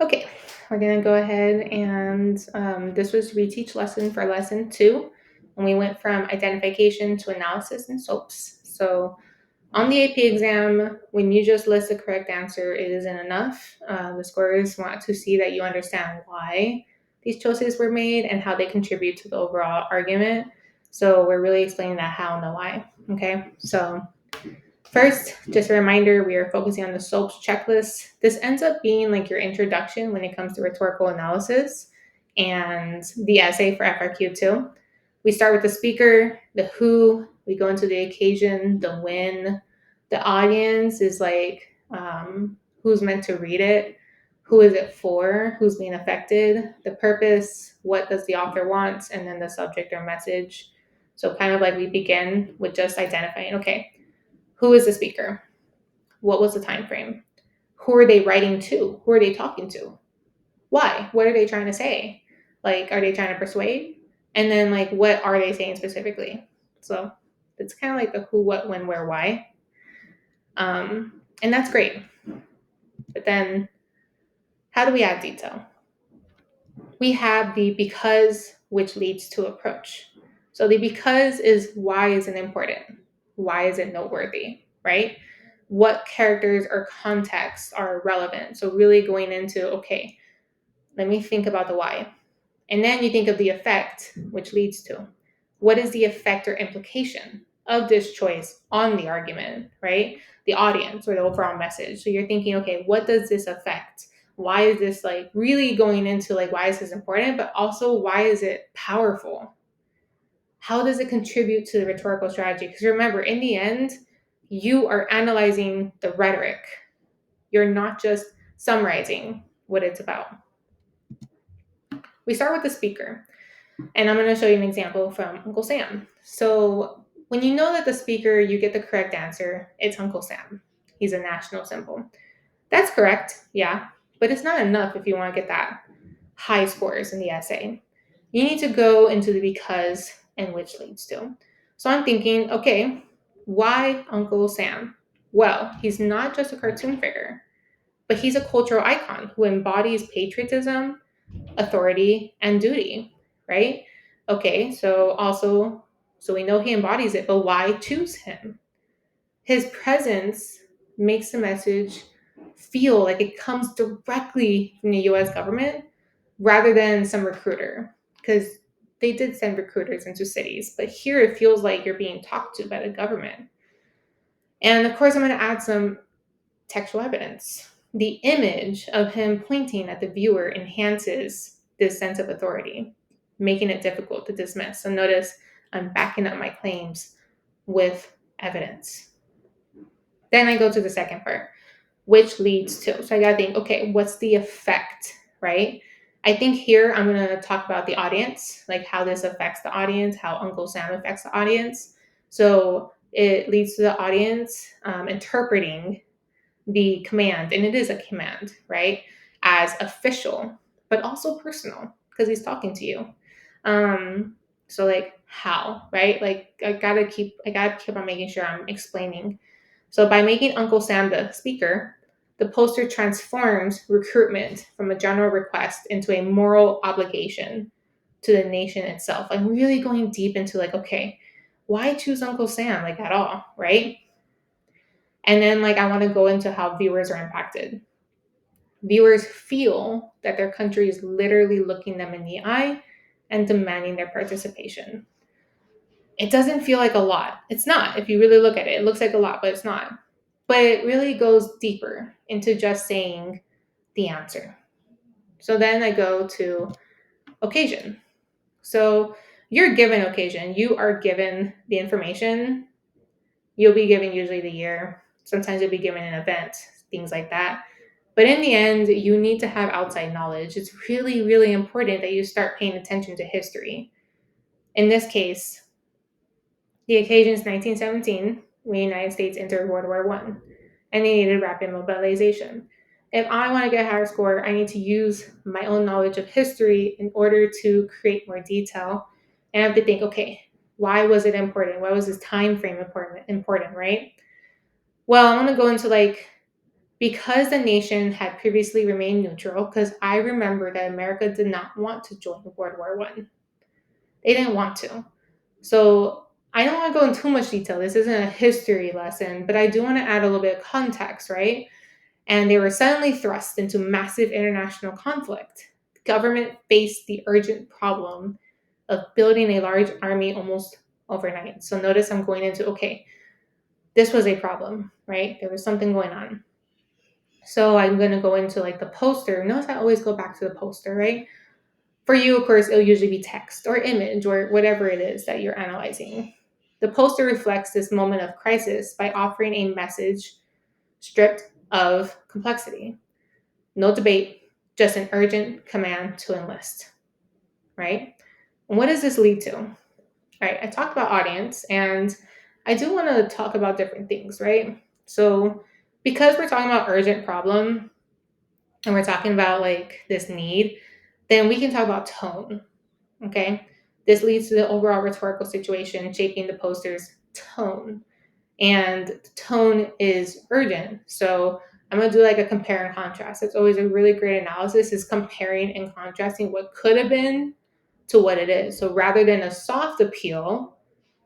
Okay, we're gonna go ahead and this was reteach lesson for lesson 2, and we went from identification to analysis and SOAPs. So on the AP exam, when you just list the correct answer, it isn't enough. The scorers want to see that you understand why these choices were made and how they contribute to the overall argument. So we're really explaining that how and the why. Okay, so first, just a reminder, we are focusing on the SOAPs checklist. This ends up being like your introduction when it comes to rhetorical analysis and the essay for FRQ too. We start with the speaker, the who, we go into the occasion, the when. The audience is like who's meant to read it, who is it for, who's being affected, the purpose, what does the author want, and then the subject or message. So kind of like we begin with just identifying, okay, who is the speaker? What was the time frame? Who are they writing to? Who are they talking to? Why? What are they trying to say? Like, are they trying to persuade? And then, like, what are they saying specifically? So it's kind of like the who, what, when, where, why. And that's great. But then, how do we add detail? We have the because, which leads to approach. So the because is why is it important? Why is it noteworthy, right? What characters or contexts are relevant? So really going into, okay, let me think about the why. And then you think of the effect, which leads to what is the effect or implication of this choice on the argument, right? The audience or the overall message. So you're thinking, okay, what does this affect? Why is this like really going into like why is this important, but also why is it powerful? How does it contribute to the rhetorical strategy? Because remember, in the end, you are analyzing the rhetoric. You're not just summarizing what it's about. We start with the speaker. And I'm going to show you an example from Uncle Sam. So when you know that the speaker, you get the correct answer, it's Uncle Sam. He's a national symbol. That's correct, yeah, but it's not enough if you want to get that high scores in the essay. You need to go into the because and which leads to. So I'm thinking, okay, why Uncle Sam? Well, he's not just a cartoon figure, but he's a cultural icon who embodies patriotism, authority, and duty, right? Okay, so we know he embodies it, but why choose him? His presence makes the message feel like it comes directly from the US government rather than some recruiter. Because they did send recruiters into cities, but here it feels like you're being talked to by the government. And of course, I'm going to add some textual evidence. The image of him pointing at the viewer enhances this sense of authority, making it difficult to dismiss. So notice I'm backing up my claims with evidence. Then I go to the second part, which leads to. So I gotta think, okay, what's the effect, right? I think here I'm gonna talk about the audience, like how this affects the audience, how Uncle Sam affects the audience. So it leads to the audience interpreting the command, and it is a command, right, as official, but also personal because he's talking to you. So like how, right? Like I gotta keep on making sure I'm explaining. So by making Uncle Sam the speaker, the poster transforms recruitment from a general request into a moral obligation to the nation itself. I'm really going deep into like, okay, why choose Uncle Sam like at all, right? And then like I want to go into how viewers are impacted. Viewers feel that their country is literally looking them in the eye and demanding their participation. It doesn't feel like a lot. It's not. If you really look at it, it looks like a lot, but it's not. But it really goes deeper into just saying the answer. So then I go to occasion. So you're given occasion, you are given the information. You'll be given usually the year. Sometimes you'll be given an event, things like that. But in the end, you need to have outside knowledge. It's really, really important that you start paying attention to history. In this case, the occasion is 1917, when the United States entered World War One, and they needed rapid mobilization. If I want to get a higher score, I need to use my own knowledge of history in order to create more detail. And I have to think, okay, why was it important? Why was this time frame important, right? Well, I want to go into like because the nation had previously remained neutral, because I remember that America did not want to join World War One. They didn't want to. So I don't want to go into too much detail. This isn't a history lesson, but I do want to add a little bit of context, right? And they were suddenly thrust into massive international conflict. The government faced the urgent problem of building a large army almost overnight. So notice I'm going into, okay, this was a problem, right? There was something going on. So I'm going to go into like the poster. Notice I always go back to the poster, right? For you, of course, it'll usually be text or image or whatever it is that you're analyzing. The poster reflects this moment of crisis by offering a message stripped of complexity. No debate, just an urgent command to enlist, right? And what does this lead to? Right, I talked about audience, and I do want to talk about different things, right? So, because we're talking about urgent problem and we're talking about like this need, then we can talk about tone, okay? This leads to the overall rhetorical situation shaping the poster's tone. And the tone is urgent. So I'm going to do like a compare and contrast. It's always a really great analysis is comparing and contrasting what could have been to what it is. So rather than a soft appeal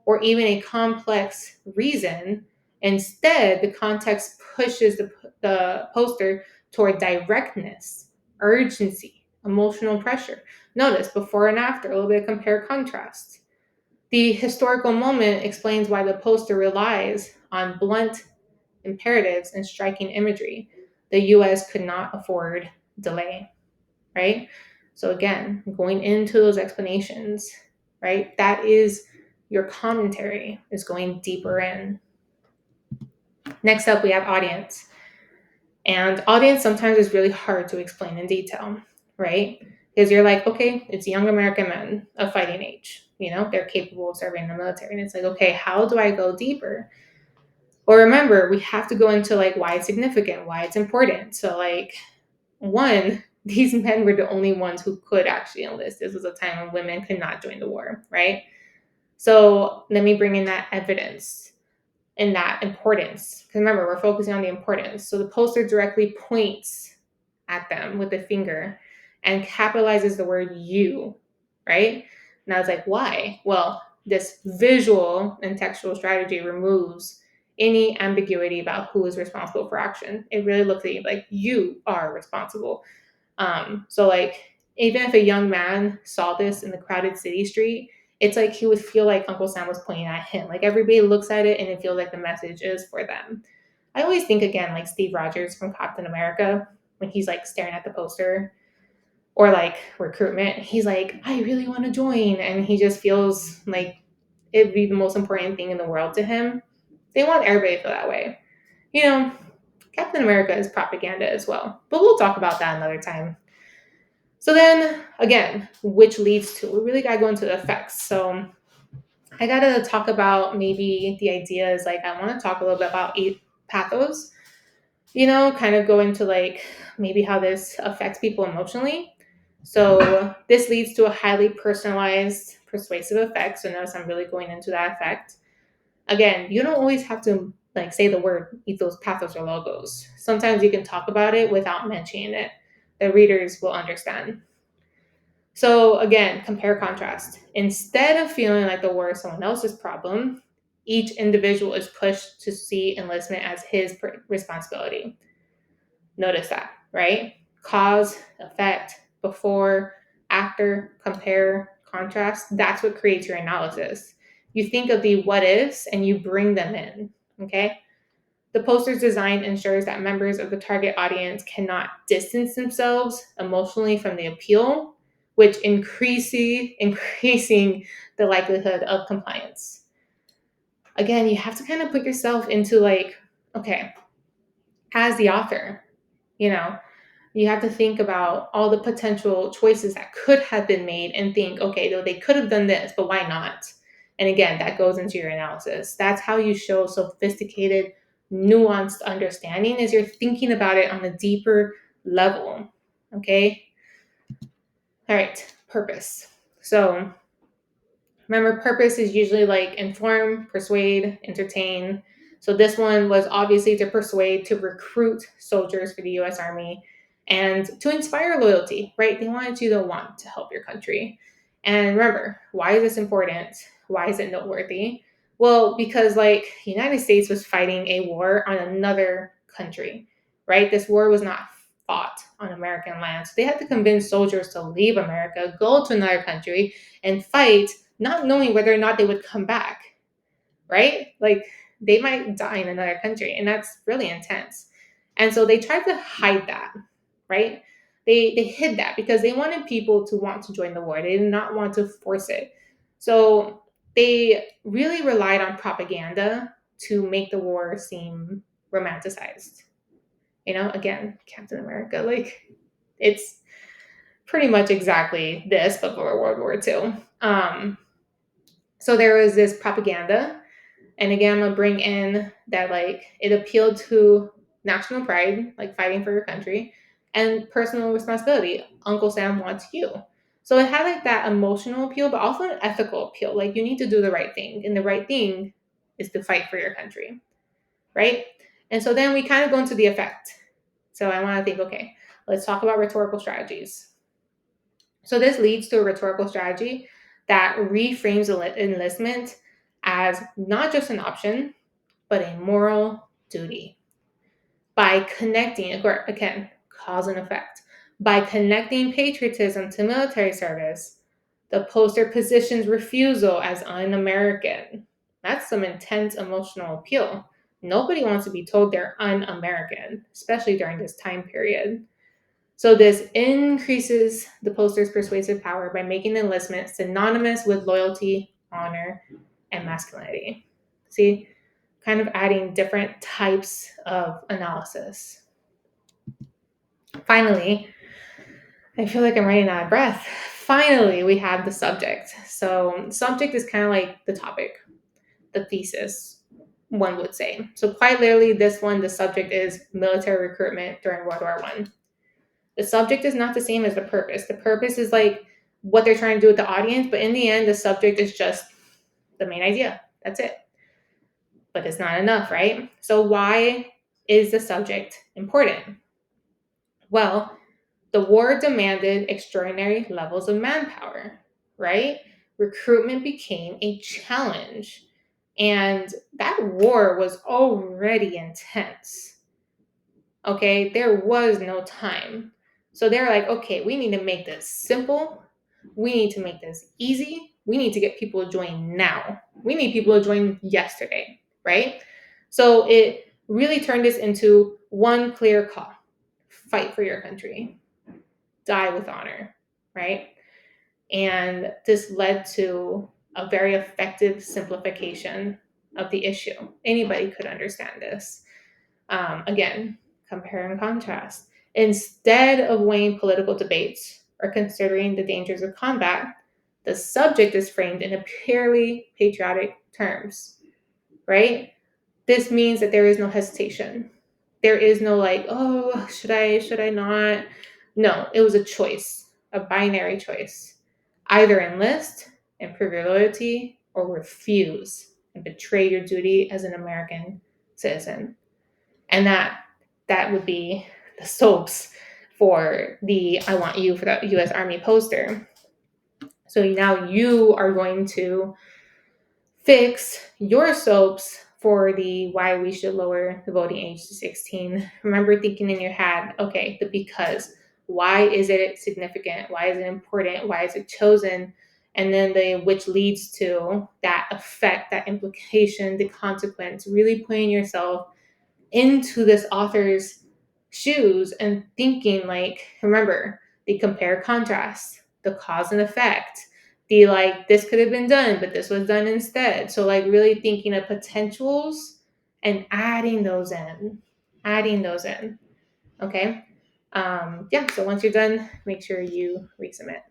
or even a complex reason, instead the context pushes the poster toward directness, urgency, emotional pressure. Notice before and after, a little bit of compare contrast. The historical moment explains why the poster relies on blunt imperatives and striking imagery. The US could not afford delay, right? So, again, going into those explanations, right? That is your commentary, is going deeper in. Next up, we have audience. And audience sometimes is really hard to explain in detail, right? Because you're like, okay, it's young American men of fighting age. You know, they're capable of serving in the military. And it's like, okay, how do I go deeper? Or remember, we have to go into like why it's significant, why it's important. So, like, one, these men were the only ones who could actually enlist. This was a time when women could not join the war, right? So, let me bring in that evidence and that importance. Because remember, we're focusing on the importance. So the poster directly points at them with the finger and capitalizes the word you, right? Now it's like, why? Well, this visual and textual strategy removes any ambiguity about who is responsible for action. It really looks at you like you are responsible. So like even if a young man saw this in the crowded city street, it's like he would feel like Uncle Sam was pointing at him. Like everybody looks at it and it feels like the message is for them. I always think again like Steve Rogers from Captain America when he's like staring at the poster or like recruitment. He's like, I really want to join, and he just feels like it'd be the most important thing in the world to him. They want everybody to feel that way. You know, Captain America is propaganda as well, but we'll talk about that another time. So then again, which leads to, we really got to go into the effects. So I got to talk about maybe the ideas, like I want to talk a little bit about pathos, you know, kind of go into like maybe how this affects people emotionally. So this leads to a highly personalized persuasive effect. So notice I'm really going into that effect. Again, you don't always have to like say the word ethos, pathos, or logos. Sometimes you can talk about it without mentioning it. The readers will understand. So again, compare contrast. Instead of feeling like the war is someone else's problem, each individual is pushed to see enlistment as his responsibility. Notice that, right? Cause, effect, before, after, compare, contrast. That's what creates your analysis. You think of the what ifs and you bring them in, okay? The poster's design ensures that members of the target audience cannot distance themselves emotionally from the appeal, which increasing the likelihood of compliance. Again, you have to kind of put yourself into like, okay, as the author, you know, you have to think about all the potential choices that could have been made and think, okay, though they could have done this, but why not? And again, that goes into your analysis. That's how you show sophisticated, nuanced understanding is you're thinking about it on a deeper level. Okay? All right, purpose. So remember, purpose is usually like inform, persuade, entertain. So this one was obviously to persuade, to recruit soldiers for the US Army and to inspire loyalty, right? They wanted you to want to help your country. And remember, why is this important? Why is it noteworthy? Well, because like the United States was fighting a war on another country, right? This war was not fought on American land. So they had to convince soldiers to leave America, go to another country, and fight, not knowing whether or not they would come back, right? Like they might die in another country, and that's really intense. And so they tried to hide that, right? They hid that because they wanted people to want to join the war. They did not want to force it. So they really relied on propaganda to make the war seem romanticized. You know, again, Captain America, like it's pretty much exactly this, but for World War II. So there was this propaganda. And again, I'm gonna bring in that like it appealed to national pride, like fighting for your country, and personal responsibility. Uncle Sam wants you. So it had like that emotional appeal, but also an ethical appeal. Like you need to do the right thing, and the right thing is to fight for your country, right? And so then we kind of go into the effect. So I want to think, okay, let's talk about rhetorical strategies. So this leads to a rhetorical strategy that reframes enlistment as not just an option, but a moral duty. By connecting, again, cause and effect, by connecting patriotism to military service, the poster positions refusal as un American. That's some intense emotional appeal. Nobody wants to be told they're un American, especially during this time period. So, this increases the poster's persuasive power by making enlistment synonymous with loyalty, honor, and masculinity. See, kind of adding different types of analysis. Finally, I feel like I'm running out of breath. Finally, we have the subject. So, subject is kind of like the topic, the thesis, one would say. So, quite literally, this one, the subject is military recruitment during World War One. The subject is not the same as the purpose. The purpose is like what they're trying to do with the audience, but in the end, the subject is just the main idea. That's it. But it's not enough, right? So, why is the subject important? Well, the war demanded extraordinary levels of manpower, right? Recruitment became a challenge. And that war was already intense. Okay, there was no time. So they're like, okay, we need to make this simple. We need to make this easy. We need to get people to join now. We need people to join yesterday, right? So it really turned this into one clear call: fight for your country, die with honor, right? And this led to a very effective simplification of the issue. Anybody could understand this. Again, compare and contrast. Instead of weighing political debates or considering the dangers of combat, the subject is framed in a purely patriotic terms, right? This means that there is no hesitation. There is no like, oh, should I not? No, it was a choice, a binary choice. Either enlist and prove your loyalty or refuse and betray your duty as an American citizen. And that would be the soaps for the I Want You for the US Army poster. So now you are going to fix your soaps for the why we should lower the voting age to 16. Remember thinking in your head, okay, the because. Why is it significant? Why is it important? Why is it chosen? And then the which leads to that effect, that implication, the consequence, really putting yourself into this author's shoes and thinking like, remember, the compare contrast, the cause and effect, the like this could have been done but this was done instead. So like really thinking of potentials and adding those in. Okay. Yeah, so once you're done, make sure you resubmit.